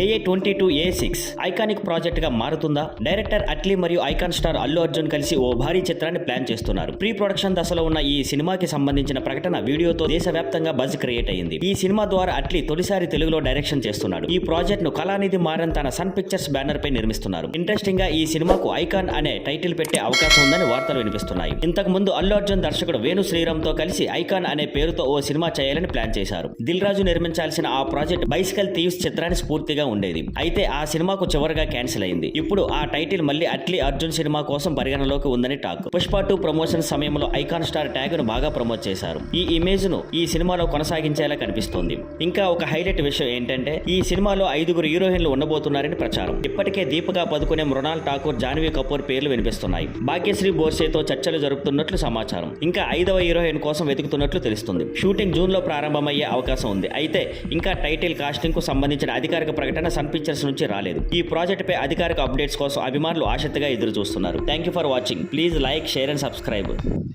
AA22A6 iconic project గా మారుతుందా? Director Atlee మరియు ఐకాన్ స్టార్ అల్లు అర్జున్ కలిసి ఓ భారీ చిత్రాన్ని ప్లాన్ చేస్తున్నారు. ప్రీ ప్రొడక్షన్ దశలో ఉన్న ఈ సినిమాకి సంబంధించిన ప్రకటన వీడియోతో దేశవ్యాప్తంగా బజ్ క్రియేట్ అయ్యింది. ఈ సినిమా ద్వారా అట్లీ తొలిసారి తెలుగులో డైరెక్షన్ చేస్తున్నాడు. ఈ ప్రాజెక్ట్ ను కళానిధి మారన్ తన సన్ పిక్చర్స్ బ్యానర్ పై నిర్మిస్తున్నారు. ఇంట్రెస్టింగ్ గా ఈ సినిమాకు ఐకాన్ అనే టైటిల్ పెట్టే అవకాశం ఉందని వార్తలు వినిపిస్తున్నాయి. ఇంతకు ముందు అల్లు అర్జున్ దర్శకుడు వేణు శ్రీరామ్ తో కలిసి ఐకాన్ అనే పేరుతో ఓ సినిమా చేయాలని ప్లాన్ చేశారు. దిల్ రాజు నిర్మించాల్సిన ఆ ప్రాజెక్ట్ బైసికల్ థీవ్స్ చిత్రాన్ని స్ఫూర్తిగా ఉండేది. అయితే ఆ సినిమాకు చివరగా క్యాన్సిల్ అయింది. ఇప్పుడు ఆ టైటిల్ మళ్ళీ అట్లీ అర్జున్ సినిమా కోసం పరిగణలోకి ఉందని టాక్. పుష్ప 2 ప్రమోషన్ సమయంలో ఐకాన్ స్టార్ ట్యాగ్ ను బాగా ప్రమోట్ చేశారు. ఈ ఇమేజ్ ను ఈ సినిమాలో కొనసాగించేలా కనిపిస్తోంది. ఇంకా ఒక హైలైట్ విషయం ఏంటంటే ఈ సినిమాలో 5 హీరోయిన్లు ఉండబోతున్నారని ప్రచారం. ఇప్పటికే దీపికా పదుకునే, మృణాల్ ఠాకూర్, జాన్వీ కపూర్ పేర్లు వినిపిస్తున్నాయి. భాగ్యశ్రీ బోర్సేతో చర్చలు జరుపుతున్నట్లు సమాచారం. ఇంకా 5వ హీరోయిన్ కోసం వెతుకుతున్నట్లు తెలుస్తుంది. షూటింగ్ జూన్ లో ప్రారంభమయ్యే అవకాశం ఉంది. అయితే ఇంకా టైటిల్ కాస్టింగ్ కు సంబంధించిన అధికారిక ప్రకటన సన్ పిక్చర్స్ నుంచి రాలేదు. ఈ ప్రాజెక్ట్ పై అధికారిక అప్డేట్స్ కోసం అభిమానులు ఆసక్తిగా ఎదురు చూస్తున్నారు. Thank you for watching. Please like, share and subscribe.